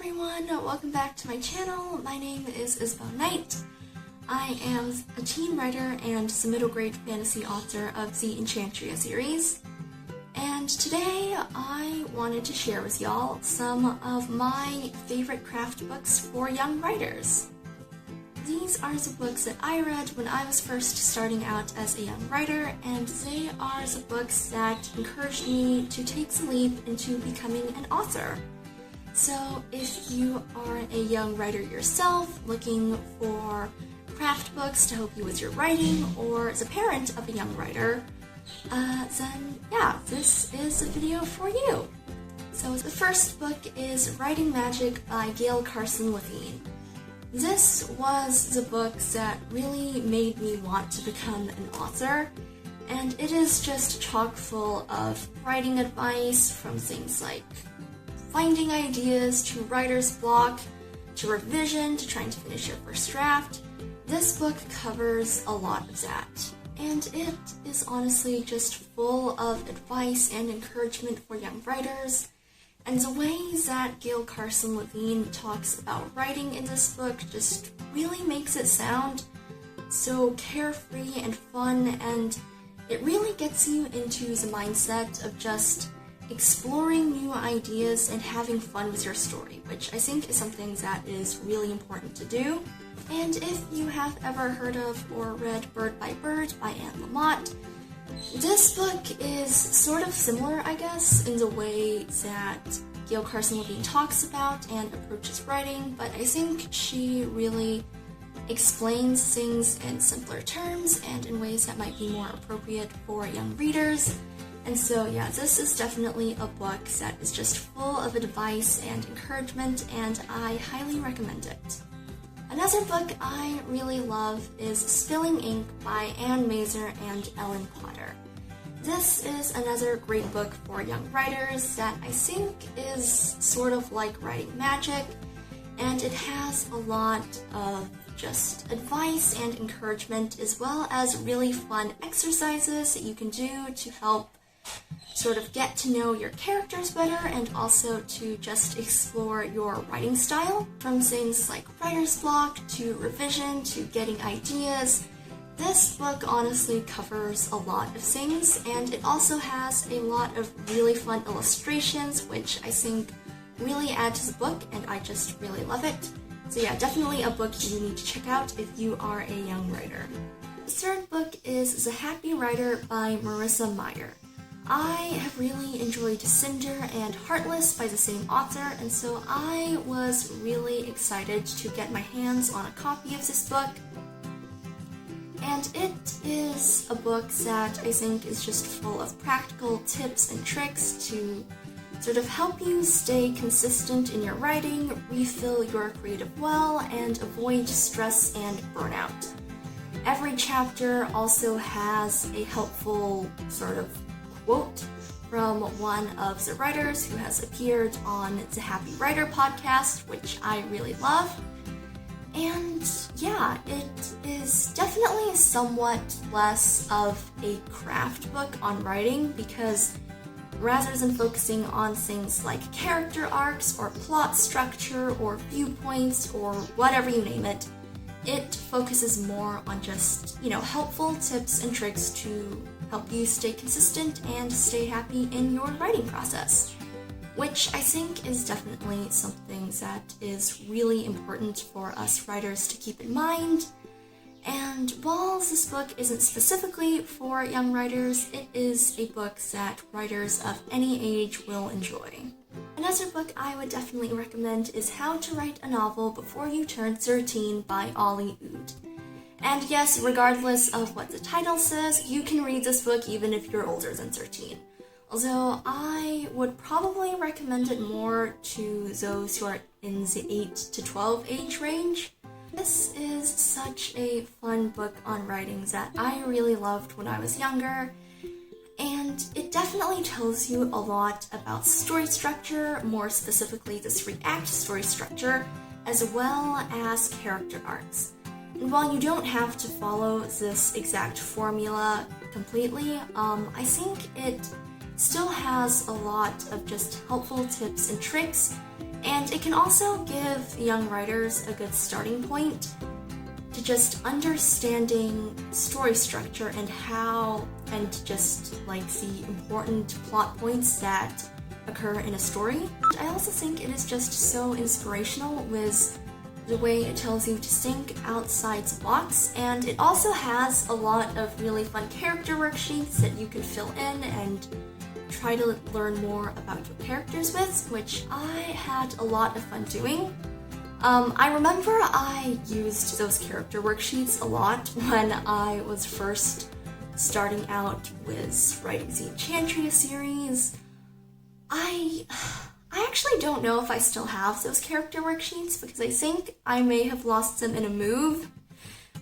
everyone, welcome back to my channel. My name is Isabelle Knight. I am a teen writer and some middle grade fantasy author of the Enchantria series. And today I wanted to share with y'all some of my favorite craft books for young writers. These are the books that I read when I was first starting out as a young writer, and they are the books that encouraged me to take the leap into becoming an author. So if you are a young writer yourself, looking for craft books to help you with your writing, or as a parent of a young writer, then yeah, this is a video for you. So the first book is Writing Magic by Gail, Carson, Levine. This was the book that really made me want to become an author, and it is just chock full of writing advice from things like finding ideas, to writer's block, to revision, to trying to finish your first draft. This book covers a lot of that, and it is honestly just full of advice and encouragement for young writers. And the way that Gail, Carson, Levine talks about writing in this book just really makes it sound so carefree and fun, and it really gets you into the mindset of just exploring new ideas and having fun with your story, which I think is something that is really important to do. And if you have ever heard of or read Bird by Bird by Anne Lamott, this book is sort of similar, I guess, in the way that Gail, Carson, Levine talks about and approaches writing, but I think she really explains things in simpler terms and in ways that might be more appropriate for young readers. And so yeah, this is definitely a book that is just full of advice and encouragement, and I highly recommend it. Another book I really love is Spilling Ink by Anne Meyer and Ellen Potter. This is another great book for young writers that I think is sort of like Writing Magic, and it has a lot of just advice and encouragement, as well as really fun exercises that you can do to help sort of get to know your characters better, and also to just explore your writing style, from things like writer's block to revision to getting ideas. This book honestly covers a lot of things, and it also has a lot of really fun illustrations, which I think really add to the book, and I just really love it. So yeah, definitely a book you need to check out if you are a young writer. The third book is The Happy Writer by Marissa Meyer. I have really enjoyed Cinder and Heartless by the same author, and so I was really excited to get my hands on a copy of this book. And it is a book that I think is just full of practical tips and tricks to sort of help you stay consistent in your writing, refill your creative well, and avoid stress and burnout. Every chapter also has a helpful sort of quote from one of the writers who has appeared on the Happy Writer podcast, which I really love. And yeah, it is definitely somewhat less of a craft book on writing, because rather than focusing on things like character arcs or plot structure or viewpoints or whatever you name it, it focuses more on just, helpful tips and tricks to help you stay consistent and stay happy in your writing process, which I think is definitely something that is really important for us writers to keep in mind. And while this book isn't specifically for young writers, it is a book that writers of any age will enjoy. Another book I would definitely recommend is How to Write a Novel Before You Turn 13 by Ollie. And yes, regardless of what the title says, you can read this book even if you're older than 13. Although I would probably recommend it more to those who are in the 8 to 12 age range. This is such a fun book on writing that I really loved when I was younger, and it definitely tells you a lot about story structure, more specifically the 3-act story structure, as well as character arcs. And while you don't have to follow this exact formula completely, I think it still has a lot of just helpful tips and tricks And it can also give young writers a good starting point to just understanding story structure and just like the important plot points that occur in a story. I also think it is just so inspirational with the way it tells you to think outside the box, and it also has a lot of really fun character worksheets that you can fill in and try to learn more about your characters with, which I had a lot of fun doing. I remember I used those character worksheets a lot when I was first starting out with writing the Enchantria series. I actually don't know if I still have those character worksheets because I think I may have lost them in a move,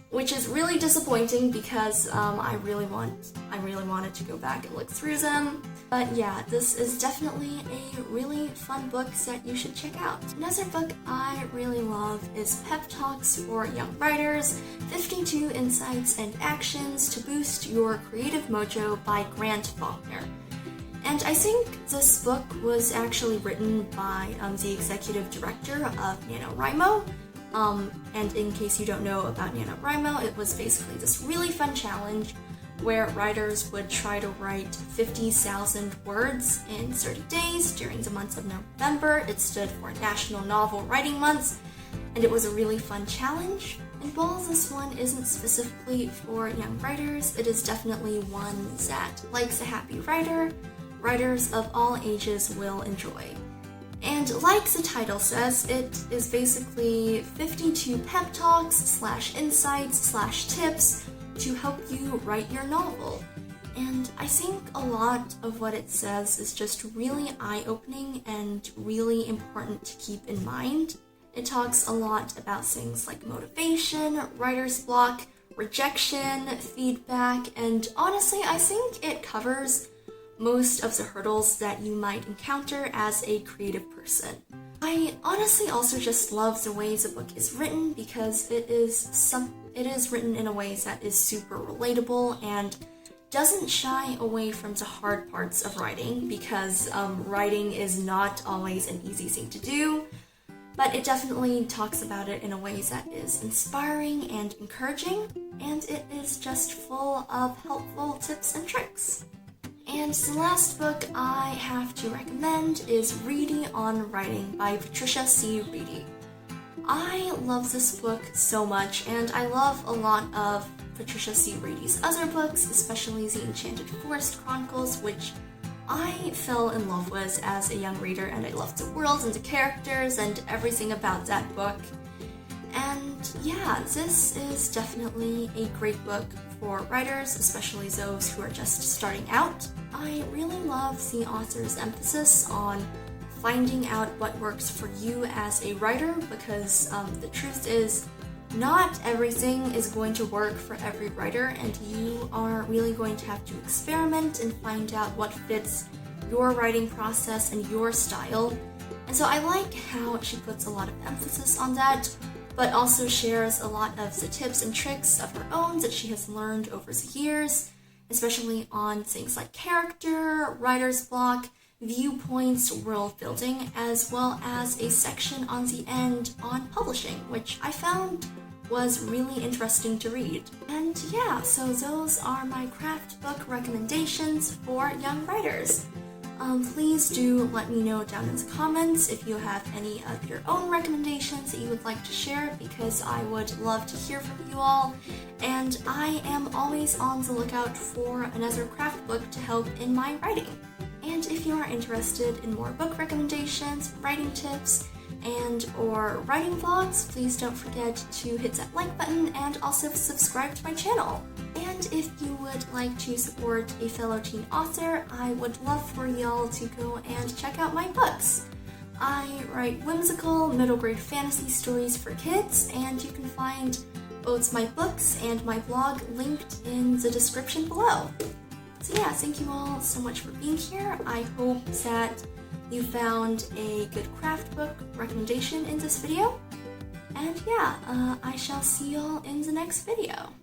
which is really disappointing because I really wanted to go back and look through them. But yeah, this is definitely a really fun book that you should check out. Another book I really love is Pep Talks for Young Writers, 52 Insights and Actions to Boost Your Creative Mojo by Faulkner. And I think this book was actually written by the executive director of NaNoWriMo. And in case you don't know about NaNoWriMo, it was basically this really fun challenge where writers would try to write 50,000 words in 30 days during the month of November. It stood for National Novel Writing Month, and it was a really fun challenge. And while this one isn't specifically for young writers, it is definitely one that, like The Happy Writer, writers of all ages will enjoy. And like the title says, it is basically 52 pep talks / insights / tips to help you write your novel. And I think a lot of what it says is just really eye-opening and really important to keep in mind. It talks a lot about things like motivation, writer's block, rejection, feedback, and honestly, I think it covers most of the hurdles that you might encounter as a creative person. I honestly also just love the way the book is written because it is written in a way that is super relatable and doesn't shy away from the hard parts of writing because writing is not always an easy thing to do, but it definitely talks about it in a way that is inspiring and encouraging, and it is just full of helpful tips and tricks. And the last book I have to recommend is Wrede on Writing by Patricia C. Wrede. I love this book so much, and I love a lot of Patricia C. Wrede's other books, especially the Enchanted Forest Chronicles, which I fell in love with as a young reader, and I loved the world and the characters and everything about that book. And yeah, this is definitely a great book for writers, especially those who are just starting out. I really love the author's emphasis on finding out what works for you as a writer because the truth is not everything is going to work for every writer, and you are really going to have to experiment and find out what fits your writing process and your style. And so I like how she puts a lot of emphasis on that, but also shares a lot of the tips and tricks of her own that she has learned over the years, especially on things like character, writer's block, viewpoints, world building, as well as a section on the end on publishing, which I found was really interesting to read. And yeah, so those are my craft book recommendations for young writers. Please do let me know down in the comments if you have any of your own recommendations that you would like to share, because I would love to hear from you all, and I am always on the lookout for another craft book to help in my writing. And if you are interested in more book recommendations, writing tips, and or writing vlogs, please don't forget to hit that like button and also subscribe to my channel. And if you would like to support a fellow teen author, I would love for y'all to go and check out my books. I write whimsical, middle grade fantasy stories for kids, and you can find both my books and my blog linked in the description below. So yeah, thank you all so much for being here. I hope that you found a good craft book recommendation in this video. And yeah, I shall see y'all in the next video.